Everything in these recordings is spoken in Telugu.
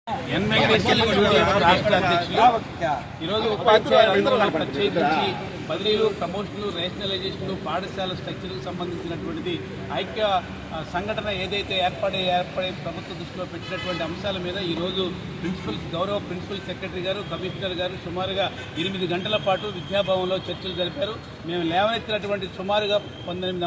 ఎన్ వెంకటేశ్వర రాష్ట్ర అధ్యక్షులు ఈరోజు ఉపాధ్యాయులందరూ ప్రత్యేకించి బదిలీలు, ప్రమోషన్లు, రేషనలైజేషన్లు, పాఠశాల స్ట్రక్చర్కు సంబంధించినటువంటిది ఐక్య సంఘటన ఏదైతే ఏర్పడి ప్రభుత్వ దృష్టిలో పెట్టినటువంటి అంశాల మీద ఈరోజు గౌరవ ప్రిన్సిపల్ సెక్రటరీ గారు, కమిషనర్ గారు సుమారుగా 8 గంటల పాటు విద్యాభవన్లో చర్చలు జరిపారు. మేము లేవనెత్తినటువంటి సుమారుగా 8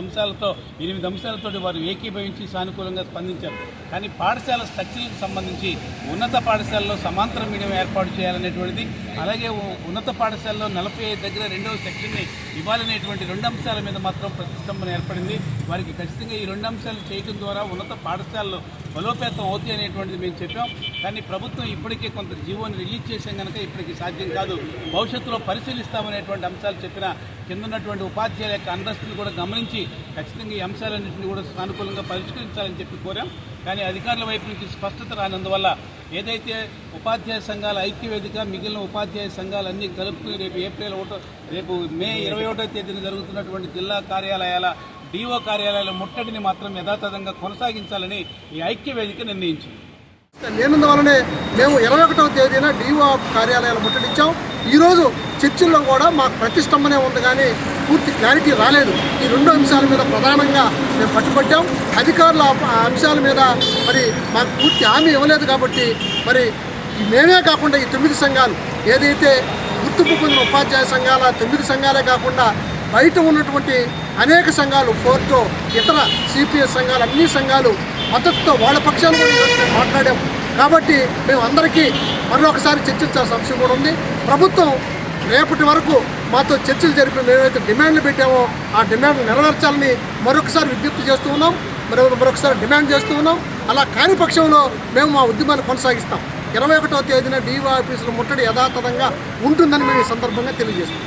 అంశాలతో వారు ఏకీభవించి సానుకూలంగా స్పందించారు. కానీ పాఠశాల స్ట్రక్చర్లకు సంబంధించి ఉన్నత పాఠశాలలో సమాంతర మీడియం ఏర్పాటు చేయాలనేటువంటిది, అలాగే ఉన్నత పాఠశాలలో 45 దగ్గర 2వ సెక్షన్ని ఇవ్వాలనేటువంటి 2 అంశాల మీద మాత్రం ప్రతిష్టంభన ఏర్పడింది. వారికి ఖచ్చితంగా ఈ 2 అంశాలు చేయడం ద్వారా ఉన్నత పాఠశాలలో బలోపేతం అవుతాయి అనేటువంటిది మేము చెప్పాం. కానీ ప్రభుత్వం ఇప్పటికే కొంత జీవోని రిలీజ్ చేసాం కనుక ఇప్పటికీ సాధ్యం కాదు, భవిష్యత్తులో పరిశీలిస్తామనేటువంటి అంశాలు చెప్పిన కింద ఉన్నటువంటి ఉపాధ్యాయుల యొక్క అండర్స్టాండింగ్ కూడా గమనించి ఖచ్చితంగా ఈ అంశాలన్నింటినీ కూడా సానుకూలంగా పరిష్కరించాలని చెప్పి కోరాం. కానీ అధికారుల వైపు నుంచి స్పష్టత రానందువల్ల ఏదైతే ఉపాధ్యాయ సంఘాల ఐక్యవేదిక, మిగిలిన ఉపాధ్యాయ సంఘాలన్నీ కలుపుకుని రేపు మే 21వ తేదీన జరుగుతున్నటువంటి జిల్లా కార్యాలయాల డిఓ కార్యాలయాల ముట్టడిని మాత్రం యథాతథంగా కొనసాగించాలని ఈ ఐక్యవేదిక నిర్ణయించింది. లేనందువల్లనే మేము 21వ తేదీన డిఓ కార్యాలయాలు ముట్టడించాం. ఈరోజు చర్చల్లో కూడా మాకు ప్రతిష్టంభనే ఉంది, కానీ పూర్తి క్లారిటీ రాలేదు. ఈ 2 అంశాల మీద ప్రధానంగా మేము పట్టుబట్టాం. అధికారుల అంశాల మీద మరి మాకు పూర్తి హామీ ఇవ్వలేదు. కాబట్టి మరి మేమే కాకుండా ఈ 9 సంఘాలు ఏదైతే గుర్తింపు పొందిన ఉపాధ్యాయ సంఘాల 9 సంఘాలే కాకుండా బయట ఉన్నటువంటి అనేక సంఘాలు, ఫోర్టో, ఇతర సిపిఎస్ సంఘాలు, అన్ని సంఘాలు మద్దతుతో వాళ్ళ పక్షాలు కూడా ఈరోజు మేము మాట్లాడాము. కాబట్టి మేము అందరికీ మరొకసారి చర్చించాల్సిన అంశం కూడా ఉంది. ప్రభుత్వం రేపటి వరకు మాతో చర్చలు జరిపి మేమైతే డిమాండ్లు పెట్టామో ఆ డిమాండ్లు నెరవేర్చాలని మరొకసారి విజ్ఞప్తి చేస్తూ ఉన్నాం, మరొకసారి డిమాండ్ చేస్తూ ఉన్నాం. అలా కాని పక్షంలో మేము మా ఉద్యమాన్ని కొనసాగిస్తాం. 21వ తేదీన డిఓ ఆఫీసుల ముట్టడి యథాతథంగా ఉంటుందని మేము ఈ సందర్భంగా తెలియజేస్తాం.